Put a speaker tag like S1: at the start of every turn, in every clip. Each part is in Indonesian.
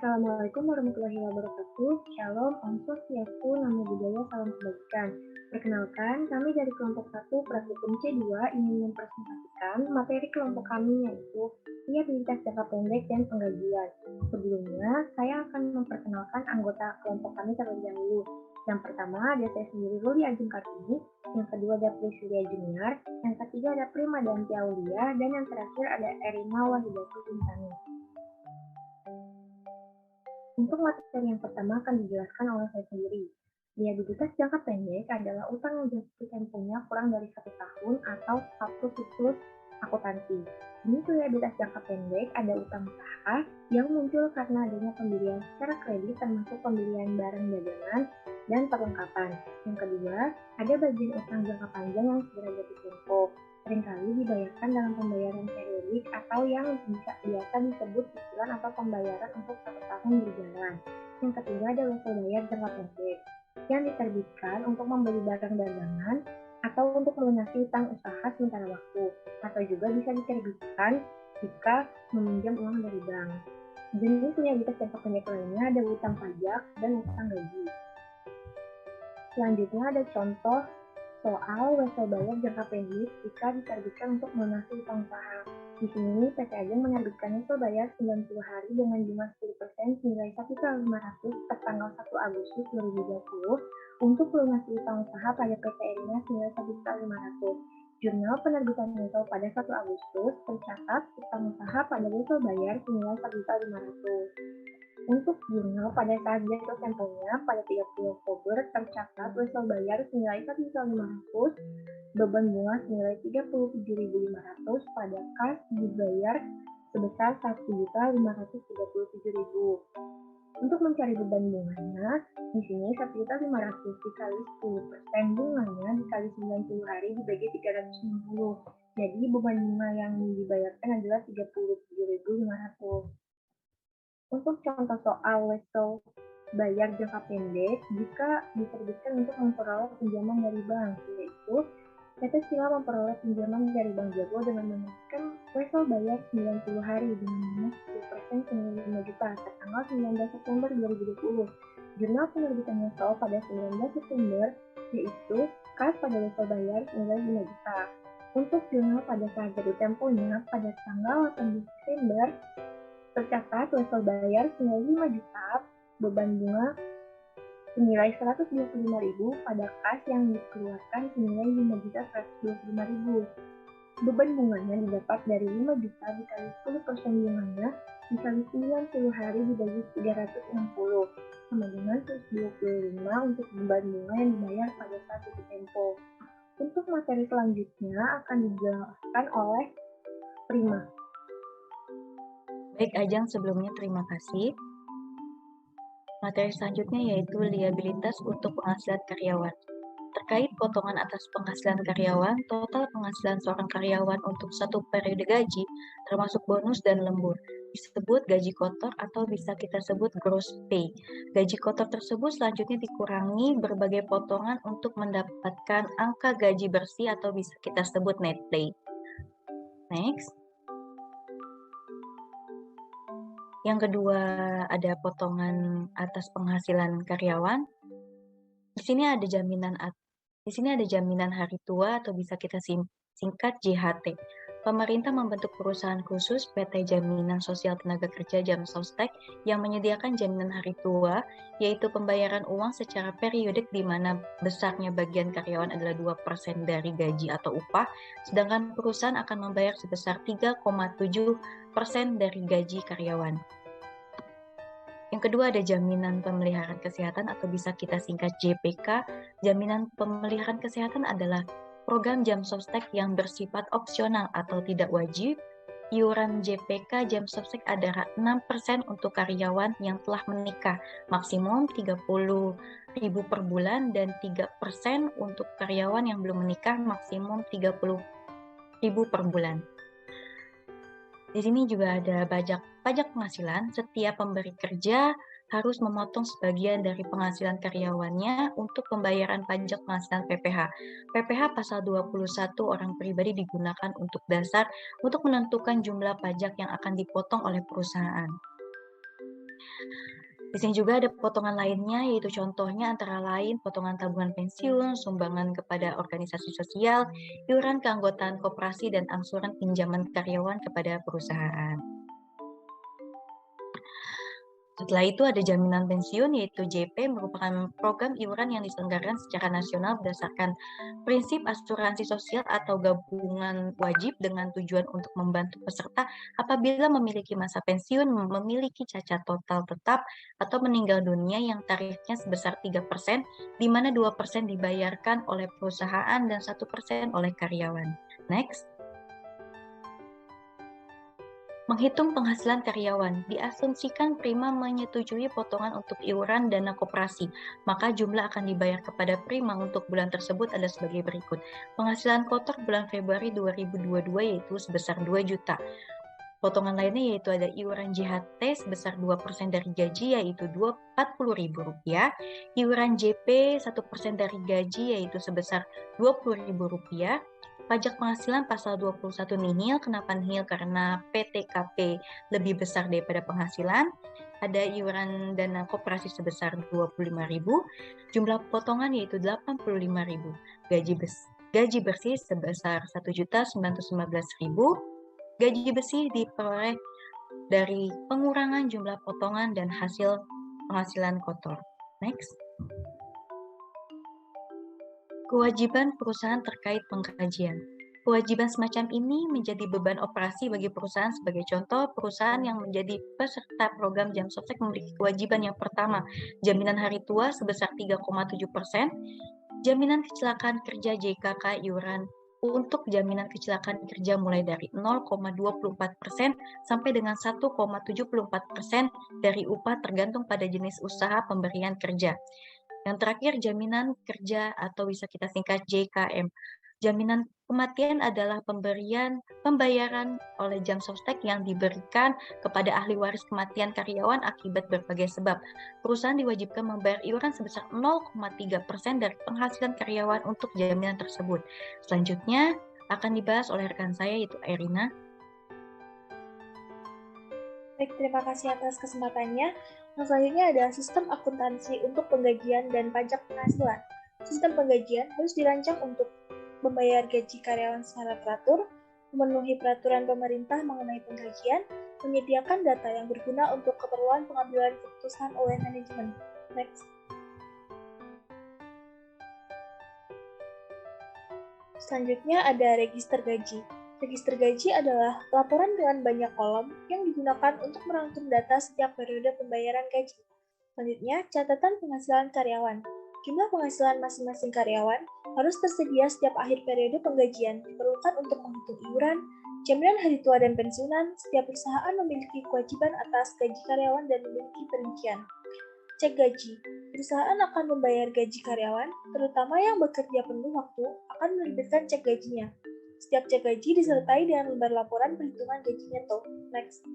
S1: Assalamualaikum warahmatullahi wabarakatuh. Shalom, Om Swastiastu, Namo Buddhaya, Salam Kebajikan. Perkenalkan, kami dari kelompok 1 Praktikum C2 ingin mempresentasikan materi kelompok kami yaitu liabilitas jangka pendek dan penggajian. Sebelumnya, saya akan memperkenalkan anggota kelompok kami terlebih dahulu. Yang pertama ada saya sendiri, Ruli Ajeng Kartini. Yang kedua ada Priscilia Junior. Yang ketiga ada Prima Danti Aulia. Dan yang terakhir ada Erina Wahidatul Insani. Untuk materi yang pertama akan dijelaskan oleh saya sendiri. Liabilitas jangka pendek adalah utang yang jatuh temponya kurang dari 1 tahun atau satu siklus akuntansi. Jenis liabilitas jangka pendek ada utang usaha yang muncul karena adanya pembelian secara kredit termasuk pembelian barang dagangan dan perlengkapan. Yang kedua, ada bagian utang jangka panjang yang segera jatuh tempo. Seringkali dibayarkan dalam pembayaran periodik atau yang biasa disebut cicilan atau pembayaran untuk 1 tahun berjalan. Yang ketiga ada wesel bayar jangka pendek yang diterbitkan untuk membeli barang dagangan atau untuk melunasi utang usaha sementara waktu, atau juga bisa diterbitkan jika meminjam uang dari bank. Jenis liabilitas jangka pendek lainnya ada utang pajak dan utang gaji. Selanjutnya ada contoh soal wesel bayar jangka pendek jika diterbitkan untuk melunasi utang usaha. Di sini PT Ajeng menerbitkan wesel bayar 90 hari dengan bunga 10% nilai 1.500 tertanggal 1 Agustus 2020 untuk melunasi utang usaha pada PT Erina senilai 1.500. Jurnal penerbitan wesel pada 1 Agustus tercatat utang usaha pada wesel bayar senilai 1.500. Untuk jurnal pada saat jatuh temponya pada 30 Oktober tercatat wesel bayar senilai 1.500, beban bunga senilai 37.500 pada kas dibayar sebesar 1.537.000. Untuk mencari beban bunganya, di sini 1.500 dikali 10% bunganya dikali 90 hari dibagi 360. Jadi beban bunga yang dibayarkan adalah 37.500. Untuk contoh soal wesel bayar jangka pendek jika diterbitkan untuk memperoleh pinjaman dari bank, yaitu PT Sila memperoleh pinjaman dari Bank Jago dengan menerbitkan wesel bayar 90 hari dengan bunga 10% senilai 5 juta tertanggal 19 September 2020. Jurnal penerbitan wesel pada 19 September yaitu kas pada wesel bayar senilai 5 juta. Untuk jurnal pada saat jatuh temponya pada tanggal 18 Desember tercatat wesel bayar senilai 5 juta, beban bunga senilai 125.000 pada kas yang dikeluarkan senilai 5.125.000. Beban bunganya didapat dari 5 juta dikali 10% bunganya dikali 90 hari dibagi 360 sama dengan 125 untuk beban bunga yang dibayar pada saat jatuh tempo. Untuk materi selanjutnya akan dijelaskan oleh Prima.
S2: Baik Ajeng, sebelumnya terima kasih. Materi selanjutnya yaitu liabilitas untuk penghasilan karyawan. Terkait potongan atas penghasilan karyawan, total penghasilan seorang karyawan untuk satu periode gaji, termasuk bonus dan lembur, disebut gaji kotor atau bisa kita sebut gross pay. Gaji kotor tersebut selanjutnya dikurangi berbagai potongan untuk mendapatkan angka gaji bersih atau bisa kita sebut net pay. Next. Yang kedua ada potongan atas penghasilan karyawan. Di sini ada jaminan hari tua atau bisa kita singkat JHT. Pemerintah membentuk perusahaan khusus PT Jaminan Sosial Tenaga Kerja Jamsostek yang menyediakan jaminan hari tua, yaitu pembayaran uang secara periodik di mana besarnya bagian karyawan adalah 2% dari gaji atau upah, sedangkan perusahaan akan membayar sebesar 3,7% dari gaji karyawan. Yang kedua ada jaminan pemeliharaan kesehatan atau bisa kita singkat JPK. Jaminan pemeliharaan kesehatan adalah program Jamsostek yang bersifat opsional atau tidak wajib. Iuran JPK Jamsostek adalah 6% untuk karyawan yang telah menikah, maksimum 30.000 per bulan, dan 3% untuk karyawan yang belum menikah, maksimum 30.000 per bulan. Di sini juga ada pajak penghasilan. Setiap pemberi kerja harus memotong sebagian dari penghasilan karyawannya untuk pembayaran pajak penghasilan PPh. PPh pasal 21 orang pribadi digunakan untuk dasar untuk menentukan jumlah pajak yang akan dipotong oleh perusahaan. Di sini juga ada potongan lainnya, yaitu contohnya antara lain potongan tabungan pensiun, sumbangan kepada organisasi sosial, iuran keanggotaan koperasi, dan angsuran pinjaman karyawan kepada perusahaan. Setelah itu ada jaminan pensiun, yaitu JP, merupakan program iuran yang diselenggarakan secara nasional berdasarkan prinsip asuransi sosial atau gabungan wajib dengan tujuan untuk membantu peserta apabila memiliki masa pensiun, memiliki cacat total tetap, atau meninggal dunia yang tarifnya sebesar 3%, di mana 2% dibayarkan oleh perusahaan dan 1% oleh karyawan. Next. Menghitung penghasilan karyawan, diasumsikan Prima menyetujui potongan untuk iuran dana koperasi, maka jumlah akan dibayar kepada Prima untuk bulan tersebut ada sebagai berikut. Penghasilan kotor bulan Februari 2022 yaitu sebesar 2 juta. Potongan lainnya yaitu ada iuran JHT sebesar 2% dari gaji yaitu Rp40.000, iuran JP 1% dari gaji yaitu sebesar Rp20.000, pajak penghasilan pasal 21 nihil, kenapa nihil? Karena PTKP lebih besar daripada penghasilan. Ada iuran dana koperasi sebesar Rp25.000, jumlah potongan yaitu Rp85.000, gaji bersih sebesar Rp1.915.000, gaji bersih diperoleh dari pengurangan jumlah potongan dan hasil penghasilan kotor. Next. Kewajiban perusahaan terkait pengkajian. Kewajiban semacam ini menjadi beban operasi bagi perusahaan. Sebagai contoh, perusahaan yang menjadi peserta program Jam Sostek memiliki kewajiban yang pertama, jaminan hari tua sebesar 3,7%, jaminan kecelakaan kerja JKK iuran untuk jaminan kecelakaan kerja mulai dari 0,24% sampai dengan 1,74% dari upah tergantung pada jenis usaha pemberian kerja. Yang terakhir, jaminan kerja atau bisa kita singkat JKM. Jaminan kematian adalah pembayaran oleh Jam Sostek yang diberikan kepada ahli waris kematian karyawan akibat berbagai sebab. Perusahaan diwajibkan membayar iuran sebesar 0,3% dari penghasilan karyawan untuk jaminan tersebut. Selanjutnya akan dibahas oleh rekan saya yaitu Irina.
S3: Baik, terima kasih atas kesempatannya. Yang selanjutnya ada sistem akuntansi untuk penggajian dan pajak penghasilan. Sistem penggajian harus dirancang untuk membayar gaji karyawan secara teratur, memenuhi peraturan pemerintah mengenai penggajian, menyediakan data yang berguna untuk keperluan pengambilan keputusan oleh manajemen. Next. Selanjutnya ada register gaji. Register gaji adalah laporan dengan banyak kolom yang digunakan untuk merangkum data setiap periode pembayaran gaji. Selanjutnya, catatan penghasilan karyawan. Jumlah penghasilan masing-masing karyawan harus tersedia setiap akhir periode penggajian, diperlukan untuk menghitung iuran, jaminan hari tua dan pensiunan. Setiap perusahaan memiliki kewajiban atas gaji karyawan dan memiliki perincian. Cek gaji. Perusahaan akan membayar gaji karyawan, terutama yang bekerja penuh waktu, akan menerbitkan cek gajinya. Setiap cek gaji disertai dengan lembar laporan perhitungan gaji neto. Next.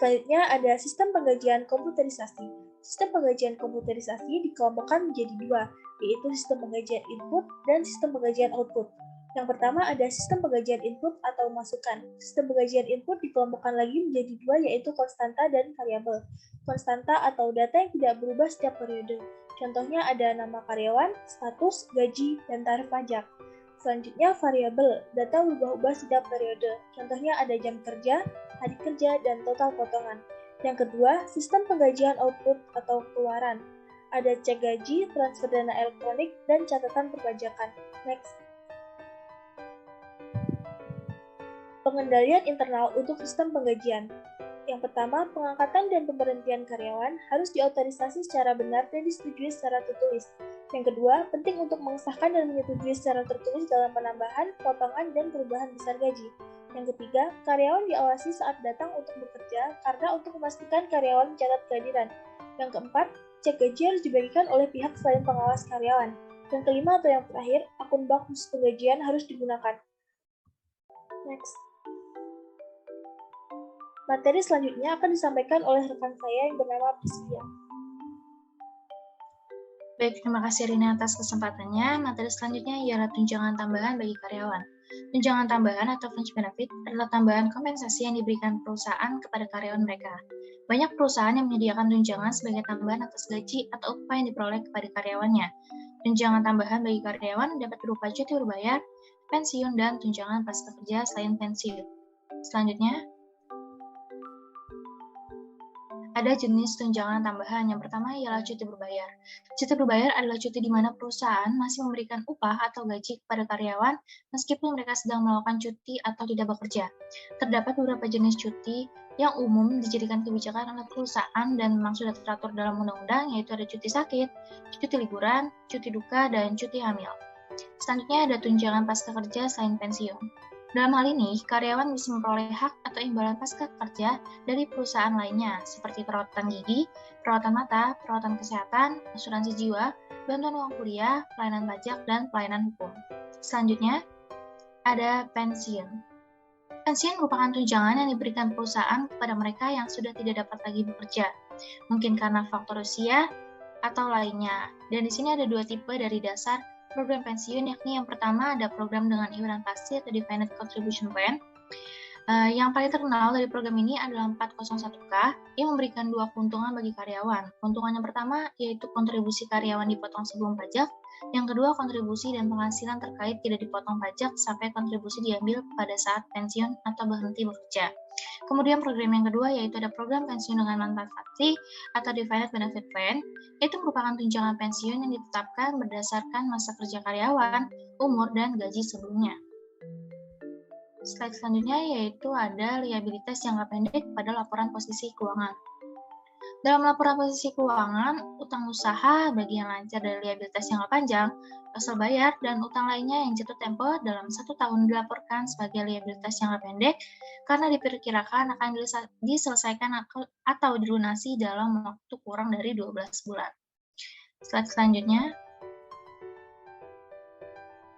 S3: Selanjutnya ada sistem penggajian komputerisasi. Sistem penggajian komputerisasi dikelompokkan menjadi dua, yaitu sistem penggajian input dan sistem penggajian output. Yang pertama ada sistem penggajian input atau masukan. Sistem penggajian input dikelompokkan lagi menjadi dua, yaitu konstanta dan variabel. Konstanta atau data yang tidak berubah setiap periode. Contohnya ada nama karyawan, status, gaji, dan tarif pajak. Selanjutnya variabel, data berubah-ubah setiap periode. Contohnya ada jam kerja, hari kerja, dan total potongan. Yang kedua, sistem penggajian output atau keluaran. Ada cek gaji, transfer dana elektronik, dan catatan perpajakan. Next. Pengendalian internal untuk sistem penggajian. Yang pertama, pengangkatan dan pemberhentian karyawan harus diotorisasi secara benar dan disetujui secara tertulis. Yang kedua, penting untuk mengesahkan dan menyetujui secara tertulis dalam penambahan, potongan, dan perubahan besar gaji. Yang ketiga, karyawan diawasi saat datang untuk bekerja karena untuk memastikan karyawan mencatat kehadiran. Yang keempat, cek gaji harus dibagikan oleh pihak selain pengawas karyawan. Yang kelima atau yang terakhir, akun bank khusus penggajian harus digunakan. Next. Materi selanjutnya akan disampaikan oleh rekan saya yang bernama Priscia.
S4: Baik, terima kasih Rina atas kesempatannya. Materi selanjutnya ialah tunjangan tambahan bagi karyawan. Tunjangan tambahan atau fringe benefit adalah tambahan kompensasi yang diberikan perusahaan kepada karyawan mereka. Banyak perusahaan yang menyediakan tunjangan sebagai tambahan atas gaji atau upah yang diperoleh kepada karyawannya. Tunjangan tambahan bagi karyawan dapat berupa cuti berbayar, pensiun, dan tunjangan pasca kerja selain pensiun. Selanjutnya, ada jenis tunjangan tambahan. Yang pertama ialah cuti berbayar. Cuti berbayar adalah cuti di mana perusahaan masih memberikan upah atau gaji kepada karyawan meskipun mereka sedang melakukan cuti atau tidak bekerja. Terdapat beberapa jenis cuti yang umum dijadikan kebijakan oleh perusahaan dan memang sudah teratur dalam undang-undang, yaitu ada cuti sakit, cuti liburan, cuti duka, dan cuti hamil. Selanjutnya ada tunjangan pasca kerja selain pensiun. Dalam hal ini, karyawan bisa memperoleh hak atau imbalan pasca kerja dari perusahaan lainnya, seperti perawatan gigi, perawatan mata, perawatan kesehatan, asuransi jiwa, bantuan uang kuliah, pelayanan pajak, dan pelayanan hukum. Selanjutnya, ada pensiun. Pensiun merupakan tunjangan yang diberikan perusahaan kepada mereka yang sudah tidak dapat lagi bekerja, mungkin karena faktor usia atau lainnya. Dan di sini ada dua tipe dari dasar program pensiun, yakni yang pertama ada program dengan iuran pasti atau Defined Contribution Plan. Yang paling terkenal dari program ini adalah 401k yang memberikan dua keuntungan bagi karyawan. Keuntungan yang pertama yaitu kontribusi karyawan dipotong sebelum pajak. Yang kedua, kontribusi dan penghasilan terkait tidak dipotong pajak sampai kontribusi diambil pada saat pensiun atau berhenti bekerja. Kemudian program yang kedua yaitu ada program pensiun dengan manfaat pasti atau Defined Benefit Plan. Itu merupakan tunjangan pensiun yang ditetapkan berdasarkan masa kerja karyawan, umur, dan gaji sebelumnya. Slide selanjutnya yaitu ada liabilitas jangka pendek pada laporan posisi keuangan. Dalam laporan posisi keuangan, utang usaha bagian lancar dari liabilitas jangka panjang, pasal bayar, dan utang lainnya yang jatuh tempo dalam 1 tahun dilaporkan sebagai liabilitas jangka pendek karena diperkirakan akan diselesaikan atau dilunasi dalam waktu kurang dari 12 bulan. Slide selanjutnya,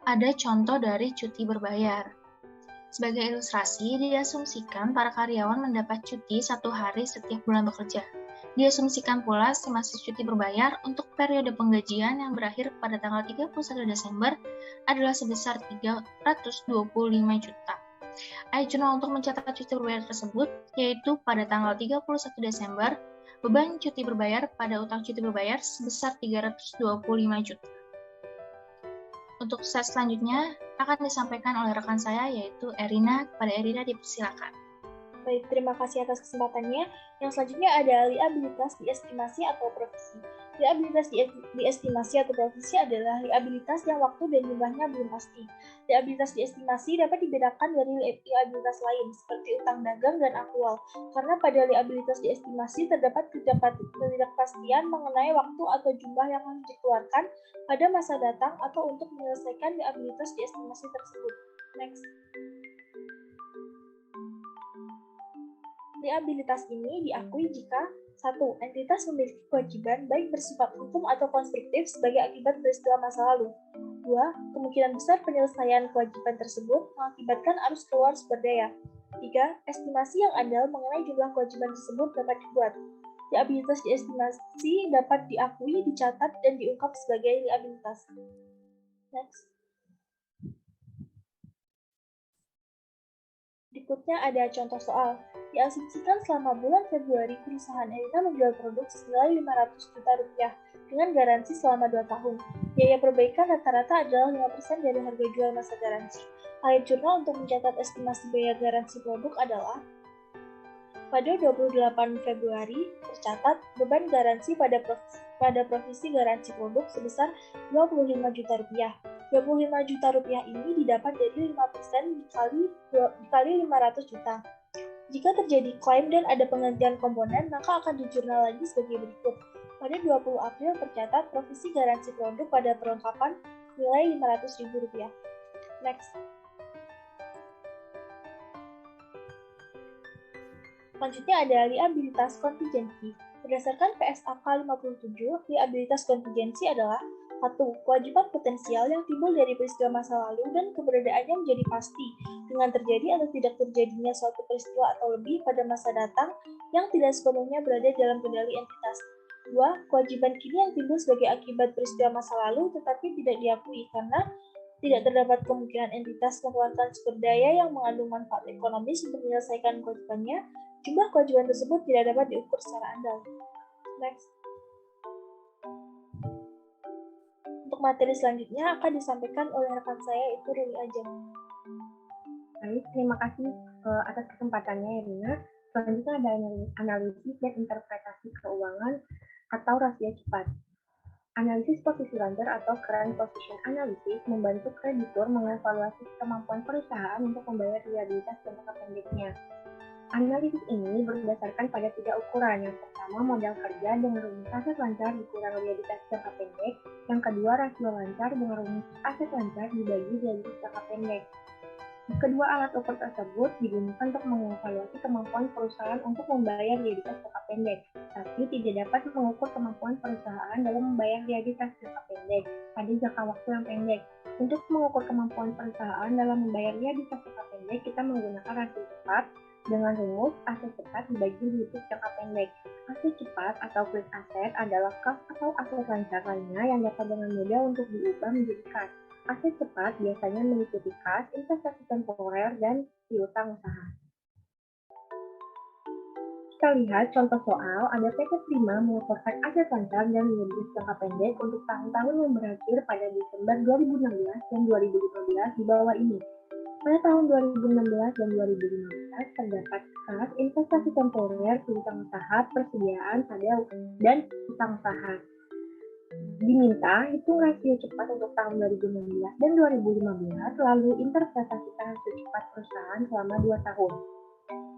S4: ada contoh dari cuti berbayar. Sebagai ilustrasi, diasumsikan para karyawan mendapat cuti 1 hari setiap bulan bekerja. Diasumsikan pula semasa cuti berbayar untuk periode penggajian yang berakhir pada tanggal 31 Desember adalah sebesar 325 juta. Jurnal untuk mencatat cuti berbayar tersebut yaitu pada tanggal 31 Desember, beban cuti berbayar pada utang cuti berbayar sebesar 325 juta. Untuk slide selanjutnya akan disampaikan oleh rekan saya yaitu Erina. Kepada Erina dipersilakan.
S3: Baik, terima kasih atas kesempatannya. Yang selanjutnya ada liabilitas diestimasi atau provisi. Liabilitas diestimasi atau provisi adalah liabilitas yang waktu dan jumlahnya belum pasti. Liabilitas diestimasi dapat dibedakan dari liabilitas lain, seperti utang dagang dan aktual, karena pada liabilitas diestimasi terdapat ketidakpastian mengenai waktu atau jumlah yang harus dikeluarkan pada masa datang atau untuk menyelesaikan liabilitas diestimasi tersebut. Next. Liabilitas ini diakui jika 1. Entitas memiliki kewajiban baik bersifat hukum atau konstruktif sebagai akibat peristiwa masa lalu. 2. Kemungkinan besar penyelesaian kewajiban tersebut mengakibatkan arus keluar sumber daya. 3. Estimasi yang andal mengenai jumlah kewajiban tersebut dapat dibuat. Liabilitas diestimasi dapat diakui, dicatat, dan diungkap sebagai liabilitas. Next. Berikutnya ada contoh soal. Diasumsikan selama bulan Februari, perusahaan Erina menjual produk senilai 500 juta rupiah dengan garansi selama 2 tahun. Biaya perbaikan rata-rata adalah 5% dari harga jual masa garansi. Akhir jurnal untuk mencatat estimasi biaya garansi produk adalah pada 28 Februari tercatat beban garansi pada provisi garansi produk sebesar 25 juta rupiah. 25 juta rupiah ini didapat dari 5% dikali 500 juta. Jika terjadi klaim dan ada penggantian komponen, maka akan dijurnal lagi sebagai berikut. Pada 20 April tercatat provisi garansi produk pada perlengkapan nilai Rp500.000. Next. Selanjutnya ada liabilitas kontingensi. Berdasarkan PSAK 57, liabilitas kontingensi adalah 1. Kewajiban potensial yang timbul dari peristiwa masa lalu dan keberadaannya menjadi pasti dengan terjadi atau tidak terjadinya suatu peristiwa atau lebih pada masa datang yang tidak sepenuhnya berada dalam kendali entitas. 2. Kewajiban kini yang timbul sebagai akibat peristiwa masa lalu tetapi tidak diakui karena Tidak terdapat kemungkinan entitas mengeluarkan sumber daya yang mengandung manfaat ekonomis untuk menyelesaikan kewajibannya. Jumlah kewajiban tersebut tidak dapat diukur secara andal. Next. Untuk materi selanjutnya akan disampaikan oleh rekan saya, yaitu Ruli Ajeng.
S1: Baik, terima kasih atas kesempatannya, Irina. Selanjutnya ada analisis dan interpretasi keuangan atau rasio cepat. Analisis posisi lancar atau current position analysis membantu kreditur mengevaluasi kemampuan perusahaan untuk membayar liabilitas jangka pendeknya. Analisis ini berdasarkan pada 3 ukuran. Yang pertama, modal kerja dengan rumus aset lancar dikurang liabilitas jangka pendek. Yang kedua, rasio lancar dengan rumus aset lancar dibagi liabilitas jangka pendek. Kedua alat ukur tersebut digunakan untuk mengevaluasi kemampuan perusahaan untuk membayar liabilitas jangka pendek, tapi tidak dapat mengukur kemampuan perusahaan dalam membayar liabilitas jangka pendek pada jangka waktu yang pendek. Untuk mengukur kemampuan perusahaan dalam membayar liabilitas jangka pendek, kita menggunakan rasio cepat dengan rumus aset cepat dibagi liabilitas jangka pendek. Aset cepat atau quick asset adalah kas atau aset lancar lainnya yang dapat dengan mudah untuk diubah menjadi kas. Aset cepat biasanya meliputi kas, investasi temporer, dan piutang usaha. Kita lihat contoh soal, ada PT Prima melaporkan aset lancar dan liabilitas jangka pendek untuk tahun-tahun yang berakhir pada Desember 2016 dan 2015 di bawah ini. Pada tahun 2016 dan 2015 terdapat kas, investasi temporer, piutang usaha, persediaan pada dan utang usaha. Diminta hitung rasio cepat untuk tahun 2016 dan 2015, lalu interpretasikan rasio cepat perusahaan selama 2 tahun.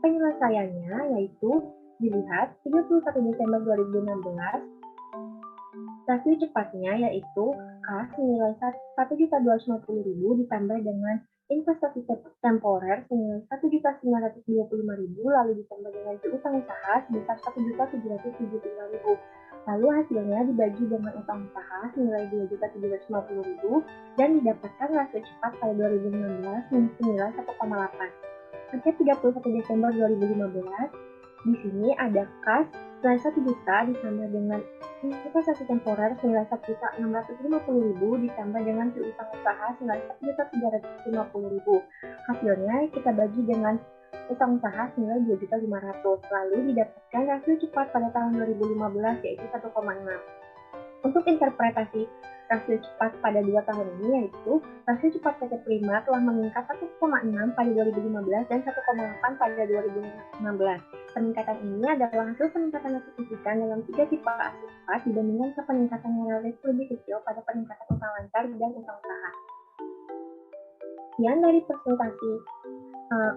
S1: Penyelesaiannya yaitu dilihat 31 Desember 2016, rasio cepatnya yaitu kas senilai 1.250.000 ditambah dengan investasi temporer senilai 1.925.000 lalu ditambah dengan piutang usaha sebesar 1.775.000. Lalu hasilnya dibagi dengan utang usaha senilai 2.750.000 dan didapatkan rasio cepat pada 2016 senilai 1,8. Pada 31 Desember 2015, di sini ada kas senilai 1 juta ditambah dengan investasi temporer senilai 1.650.000 ditambah dengan piutang usaha senilai 1.350.000. Hasilnya kita bagi dengan utang usaha senilai 2.500.000, lalu didapatkan rasio cepat pada tahun 2015 yaitu 1,6. Untuk interpretasi rasio cepat pada 2 tahun ini yaitu rasio cepat PT Prima telah meningkat 1,6 pada 2015 dan 1,8 pada 2016. Peningkatan ini adalah hasil peningkatan yang signifikan dalam 3 tipe aset cepat dibandingkan ke peningkatan yang relatif lebih kecil pada peningkatan utang lancar dan utang usaha. Sekian dari presentasi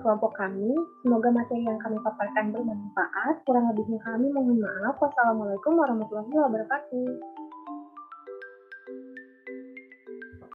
S1: kelompok kami. Semoga materi yang kami paparkan bermanfaat. Kurang lebihnya kami mohon maaf. Wassalamualaikum warahmatullahi wabarakatuh.